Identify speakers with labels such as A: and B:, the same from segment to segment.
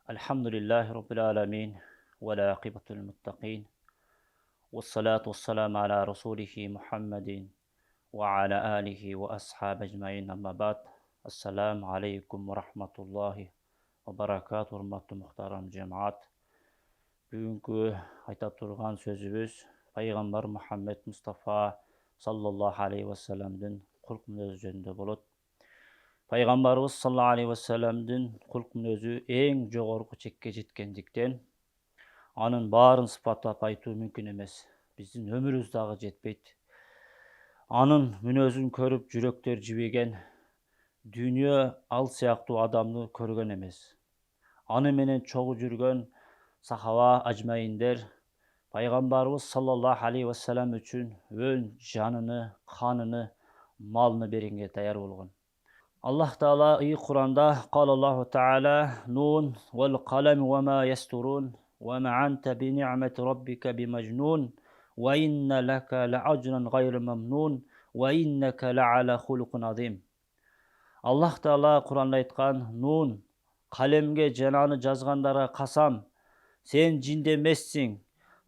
A: Elhamdülillahi Rabbil alemin ve la akibetul muttaqin ve salatu ve selamu ala Resulihi Muhammedin ve ala alihi ve ashabi ecmain amma ba'd. Assalamu aleykum ve rahmetullahi ve berekatuhu hurmatly muhtaram cemaat. Bugünkü ayta turgan sözübüz Peygamber Muhammed Mustafa sallallahu aleyhi ve sellem'din kulk minözi jönünde bolat. Peygamberimiz sallallahu aleyhi ve sellem'din kulk minözi en jogorku çekке jetkendikten anın baarın sıpatlap aytуу mümkün emes. Bizdin ömürüz dagı jetpeyt. Anın мүнөзүн көрүп жүрөктөр жибеген, дүйнө ал сыяктуу адамды көргөн эмес. Аны менен чогуу жүргөн сахаба ажмайиндер пайгамбарыбыз саллаллаху алейхи ва саллям үчүн өн жаныны, каныны, малыны бергенге даяр болгон. Аллах Таала ый Куранда Аллаху Таала Нун вал қалам ва ма ястурун ва ма анта би ни'мати раббика бимажнун ва инна лака лаажран гайра мамнун ва иннака лаала хулукун азим. Аллах Таала Куранда айткан: Нун, калемге жананы жазгандарга касам, сен жинде эмессиң.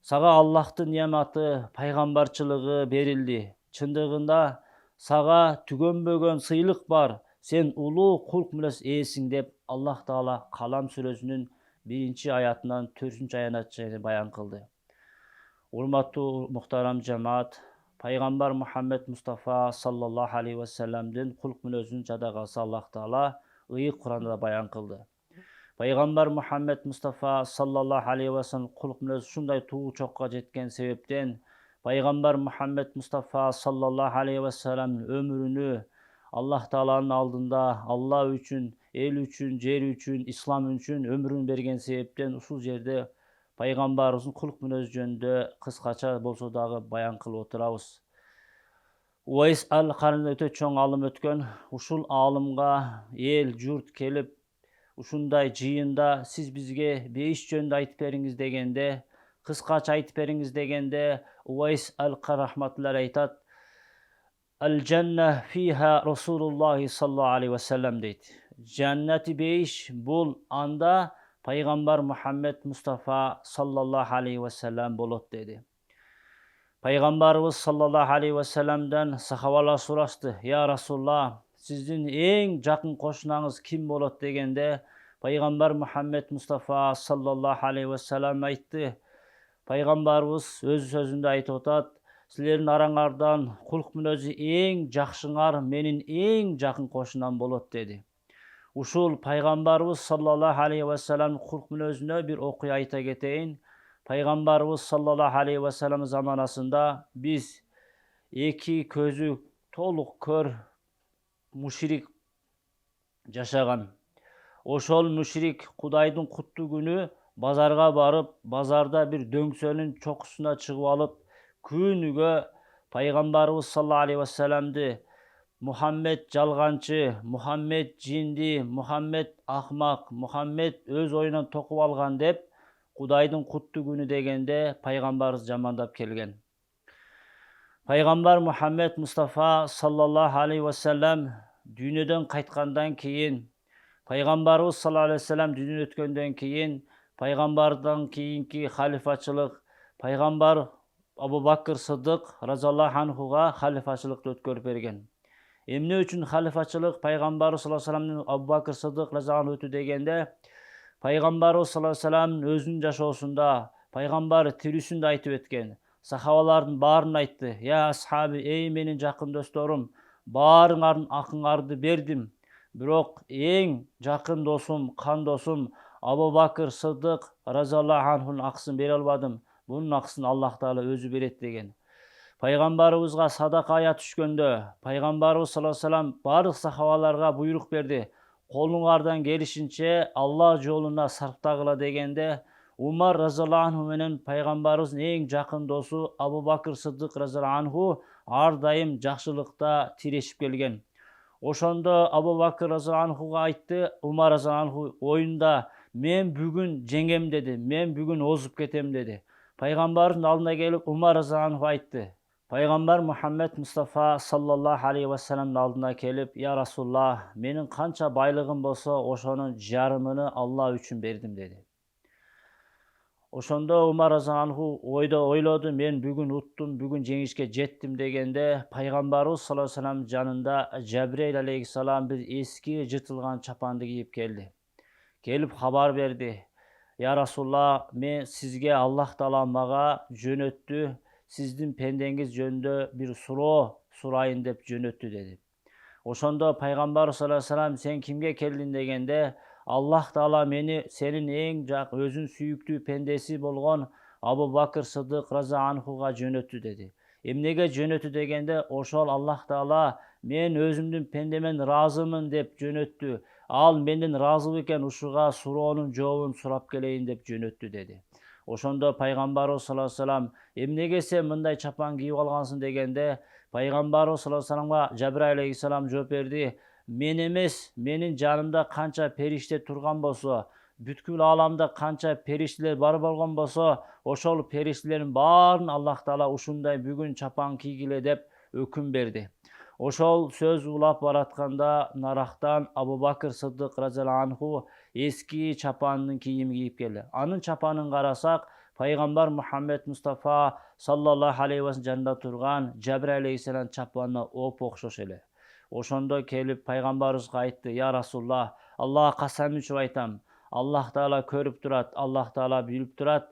A: Сага Аллахтын неаматы, пайгамбарчылыгы берилди. Чындыгында сага түгөнбөгөн сыйлык бар. Sen улуу кулк мүнөз ээсиң деп Аллах Таала Калам сүрөсүнүн 1-аятынан 4-аятына чейин баян кылды. Урматтуу мухтарам жамаат, Пайгамбар Мухаммед Мустафа саллаллаху алейхи ва салламдын кулк мүнөзүн жадагасы Аллах Таала ыйык Куранда баян кылды. Пайгамбар Мухаммед Мустафа саллаллаху алейхи ва саллам кулк мүнөз ушундай туу чокко жеткен себептен Пайгамбар Мухаммед Мустафа саллаллаху алейхи ва саллам өмүрүнү Аллах Тааланын алдында Алла үчүн, эл үчүн, жер үчүн, ислам үчүн өмүрүн берген себептен ушул жерде пайгамбарыбыздын кулк мүнөзү жөнүндө кыскача болсо дагы баян кылып отурабыз. Уайс ал-Карни өтө чоң алым өткөн. Ушул алымга эл журт келип, ушундай жыйында сиз бизге бейиш жөнүндө айтып бериңиз дегенде, кыскача айтып бериңиз дегенде, Уайс ал-Карни рахматуллах айтат: Al-Janna fiha Rasulullah sallallahu aleyhi ve sellem deydi. Cenneti beyiş bul anda Peygamber Muhammed Mustafa sallallahu aleyhi ve sellem bolot dedi. Peygamberimiz sallallahu aleyhi ve sellem'den sahabalar soruştu. Ya Resulullah, sizin en jakın koşunağınız kim bolot degende Peygamber Muhammed Mustafa sallallahu aleyhi ve sellem aytты. Peygamberimiz öz sözünde aytıp otat: Силердин араңардан кулк мүнөзү эң жакшыңар менин эң жакын кошунам болот деди. Ушул пайгамбарыбыз саллаллаху алейхи ва саллям кулк мүнөзүнө бир окуя айта кетейин. Пайгамбарыбыз саллаллаху алейхи ва саллям заманасында биз эки көзү толук көр мушрик жашаган. Ошол мушрик Кудайдын куттуу күнү базарга барып, базарда бир дөңсөнүн чокусуна чыгып алып, күнүгө пайгамбарыбыз саллаллаху алейхи ва салламды Мухаммед жалганчы, Мухаммед жинди, Мухаммед акмак, Мухаммед өз оюнан токуп алган деп Кудайдын куттуу күнү дегенде пайгамбарыбыз жамандап келген. Пайгамбар Мухаммед Мустафа саллаллаху алейхи ва саллям дүйнөдөн кайткандан кийин, пайгамбарыбыз саллаллаху алейхи ва саллям дүйнөдөн өткөндөн кийин, пайгамбардан кийинки халифачылык пайгамбар Абу Бакр Сыдык разиаллаху анхуга халифачылыкты өткөрүп берген. Эмне үчүн халифачылык пайгамбар саллаллаху алейхи ва салламдын Абу Бакр Сыдык разиаллаху анху өтү дегенде, пайгамбар саллаллаху алейхи ва саллям өзүнүн жашоосунда пайгамбар тирүүсүндө айтып өткөн. Сахабалардын баарын айтты: "Я асхаби, эй менин жакын досторум, баарыңардын акыңарды бердим. Бирок эң жакын досум, кан досум Абу Бакр Сыдык разиаллаху анхунун акысын бере албадым. Bunun акысын Аллах Таала өзү берет" деген. Пайгамбарыбызга садака аят түшкөндө, пайгамбарыбыз саллаллаху алейхи ва саллям бардык сахабаларга буйрук берди: "Колуңардан келишинче Алла жолуна сарптагыла" дегенде, Умар разиаллаху анху менен пайгамбарыбыздын эң жакын досу Абу Бакр Сыдык разиаллаху анху ар дайым жакшылыкта тирешип келген. Ошондо Абу Бакр разиаллаху анхуга айтты Умар разиаллаху анху оюнда: "Мен бүгүн жеңем" деди, "Мен бүгүн озуп кетем" деди. Пайгамбардын алдына келип Умар разиаллаху анху айтты: Пайғамбар Мұхаммед Мұстафа саллаллаху алейхи вассаламның алдына келіп, «Я Расулаллах, менің қанша байлығым болса, ошоның жарымını Алла үшін бердім» деді. Ошондо Умар разиаллаху ойлоду, мен бүгүн уттум, бүгүн жеңишке жеттим дегенде, пайгамбарыбыз саллаллаху алейхи вассалам жанында Жабрейил алейхиссалам бир эски жытылган чапанды кийип келди. Келип хабар берди. «Я Расулаллах, мен сизге Аллах Таала мага жөнөттү, сиздин пендеңиз жөнүндө бир суроо сурайын деп жөнөттү» деди. Ошондо пайгамбар саллаллаху алейхи вассалам, «Сен кимге келдиң?» дегенде, «Аллах Таала мени сенин эң жак өзүн сүйүктүү пендеси болгон Абу Бакр Сыдык разиаллахуга жөнөттү» деди. Эмнеге жөнөттү дегенде, ошол Аллах Таала мен өзүмдүн пендемен ыраазымын деп жөнөттү. Ал менден ыраазы экен, ушуга суроонун жообун сурап келейин деп жөнөттү деди. Ошондо пайгамбарыбыз саллаллаху алейхи вассалам, эмнеге сен мындай чапан кийип алгансың дегенде, пайгамбарыбыз саллаллаху алейхи вассаламга Жабрайил алейхиссалам жооп берди. Мен эмес, менин жанымда канча периште турган болсо, бүткүл ааламда канча периштелер бар болгон болсо, ошол периштелердин баарын Аллах Таала ушундай бүгүн чапан кийгиле деп өкүм берди. Ошол сөз улап баратканда нарактан Абу Бакр Сыдык разиаллаху эски чапанын кийими кийип келди. Анын чапанын карасак, пайгамбар Мухаммед Мустафа саллаллаху алейхи вассалам жанында турган Жабрайил алейхиссалам чапанына оп окшош эле. Ошондо келип пайгамбарыбызга айтты: «Я Расулаллах, Аллахка касам ичип айтам, Аллах Таала көрүп турат, Аллах Таала билип турат».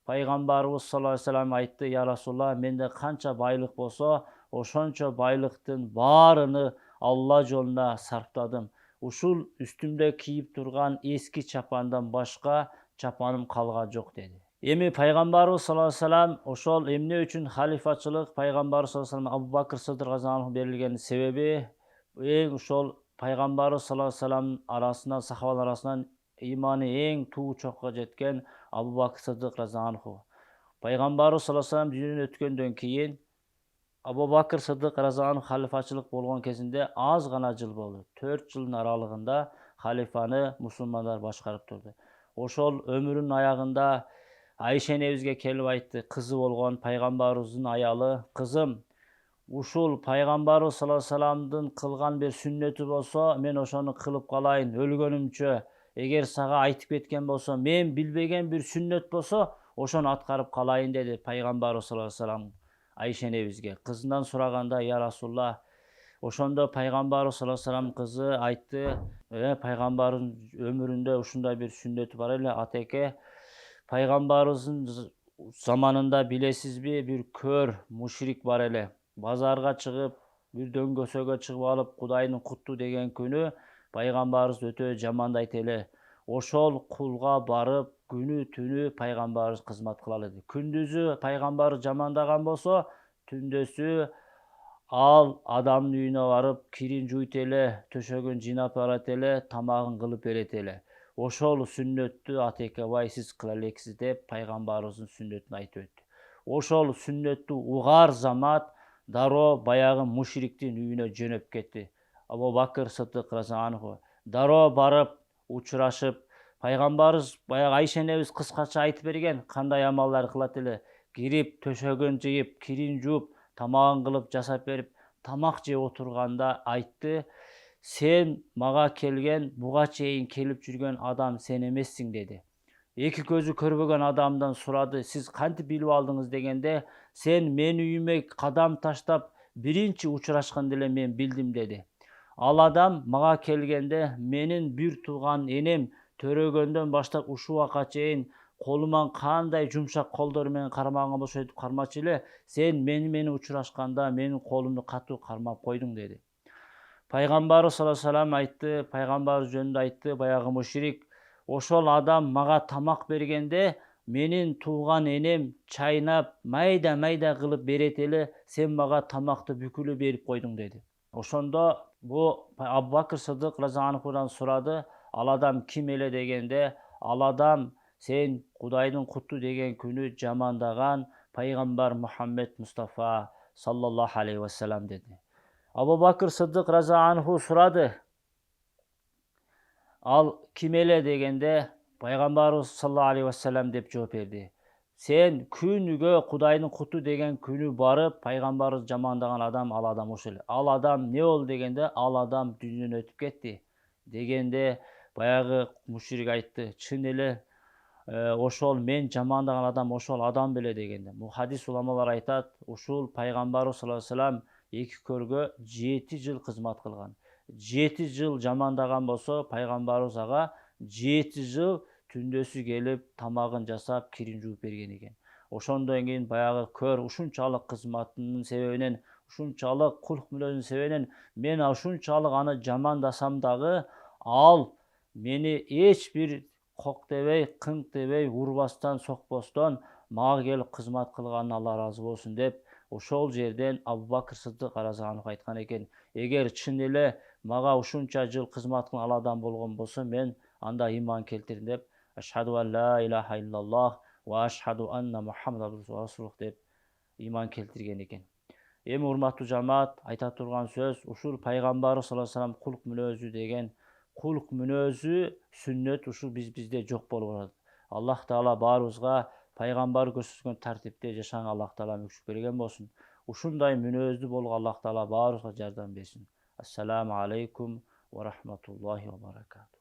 A: Пайгамбарыбыз саллаллаху алейхи вассалам айтты: «Я Расулаллах, менде канча байлык болсо, ошончо байлыктын баарыны Алла жолуна сарптадым. Ушул үстүмдө кийип турган эски чапандан башка чапаным калган жок» деди. Эми пайгамбарыбыз саллаллаху алейхи вассалам ошол эмне үчүн халифачылык пайгамбарыбыз саллаллаху алейхи вассалам Абу Бакр Сыдык разиаллаху берилгенин себеби, эң ушол пайгамбарыбыз саллаллаху алейхи вассаламдын арасынан, сахабалар арасынан иманы эң туу чокко жеткен Абу Бакр Сыдык разиаллаху. Пайгамбарыбыз саллаллаху алейхи вассалам дүйнөдөн өткөндөн кийин Абу Бакр Сыдык разиаллаху халифачылык болгон кезинде аз гана жыл болду. 4 жылдын аралыгында халифаны мусулмандар башкарып турду. Ошол өмүрүнүн аягында Айша энебизге келип айтты, кызы болгон пайгамбарыбыздын аялы: «Кызым, ушул пайгамбарыбыз саллаллаху алейхи вассаламдын кылган бир сүннөтү болсо, мен ошону кылып калайын өлгөнүмчө. Эгер сага айтып кеткен болсо, мен билбеген бир сүннөт болсо, ошону аткарып калайын» деди пайгамбарыбыз саллаллаху алейхи вассалам Айша энебизге. Кызынан сураганда: «Я Расулаллах». Ошондо пайгамбарыбыз саллаллаху алейхи вассалам кызы айтты: «Пайгамбардын өмүрүндө ушундай бир сүннөтү бар эле, атеке. Пайгамбарыбыздын заманында билесизби, бир көр мушрик бар эле. Базарга чыгып, бир дөңгөсөгө чыгып алып, Кудайдын кутту деген күнү пайгамбарыбыз өтө жамандайт эле. Ошол кулга барып, күнү түнү пайгамбарыбыз кызмат кылалы» деди. Күндүзү пайгамбар жамандаган болсо, түндөсү ал адамдын үйүнө барып, кирин жуйт эле, төшөгүн жыйнап барат эле, тамагын кылып берет эле. Ошол сүннөттү атеке бай сиз кыла элексиз деп пайгамбарыбыздын сүннөтүн айтып өттү. Ошол сүннөттү угар замат дароо баягы мушриктин үйүнө жөнөп кетти. Абу Бакр Сыдык разиаллаху дароо барып учурашып, пайгамбарыбыз баягы Айша энебиз кыскача айтып берген, кандай амалдар кылат эле. Кирип, төшөгүн жыйып, кирин жууп, тамагын кылып жасап берип, тамак жеп отурганда айтты: «Сен мага келген, буга чейин келип жүргөн адам сен эмессиң» деди. Эки көзү көрбөгөн адамдан сурады: «Сиз кантип билип алдыңыз?» дегенде, «Сен менин үйүмө кадам таштап, биринчи учурашканда эле мен билдим» деди. Ал адам мага келгенде, менин бир тууган энем төрөгөндөн баштап ушул убакка чейин колуман кандай жумшак колдору менен кармаган болсо ошентип кармачу эле, сен менен учурашканда менин колумду катуу кармап койдуң» деди. Пайгамбарыбыз саллаллаху алейхи вассалам айтты, пайгамбарыбыз жөнүндө айтты, баягы мушрик: «Ошол адам мага тамак бергенде, менин тууган энем чайнап, майда кылып берет эле, сен мага тамакты бүкүлү берип койдуң» деди. Ошондо бу Абу Бакр Сыдык разиаллахудан сурады: «Ал адам ким эле?» дегенде, «Ал адам сен Кудайдын кутту деген күнү жамандаган пайгамбар Мухаммед Мустафа саллаллаху алейхи вассалам» деди. Абу Бакр Сыдык разиаллаху сурады: «Ал ким эле?» дегенде, пайгамбарыбыз саллаллаху алейхи вассалам деп жооп берди. Сен күнүгө Кудайдын куту деген күнү барып, пайгамбарыбыз жамандаган адам, ал адам ошол эле. Ал адам эмне болду дегенде, ал адам дүйнөдөн өтүп кетти дегенде, баягы мушрик айтты, чын эле ошол мен жамандаган адам ошол адам беле дегенде. Бул хадис уламалар айтат, ушул пайгамбарыбыз саллаллаху алейхи вассалам эки көргө 7 жыл кызмат кылган. 7 жыл жамандаган болсо, пайгамбарыбыз ага 7 жыл түндөсү келип тамагын жасап, кирин жууп берген экен. Ошондон кийин баягы көр ушунчалык кызматынын себебинен, ушунчалык кулк мүнөзүнүн себебинен мен ушунчалык аны жамандасам дагы, ал мени эч бир кок дебей, кыңк дебей, урбастан, сокпостон мага келип кызмат кылганына Алла ыраазы болсун деп, ошол жерден Абу Бакыр Сыддык разыяллаху анху айткан экен. Эгер чын эле мага ушунча жыл кызмат кылган ал адам болгон болсо, мен анда ыйман келтирдим деп, ашхаду ан ла илаха иллаллах ва ашхаду анна Мухаммад абдуху ва расулух деп ыйман келтирген экен. Эми урматтуу жамаат, айта турган сөз, ушул пайгамбарыбыз саллаллаху алейхи вассалам кулк мүнөзү деген кулк мүнөзү, сүннөт ушул бизде жок болуп атат. Аллах таала баарыбызга пайгамбар көрсөткөн тартипте жашаганга Аллах таала мүмкүнчүлүк берген болсун. Ушундай мүнөздүү болууга Аллах таала баарыбызга жардам берсин. Ассаламу алейкум ва рахматуллахи ва баракатух.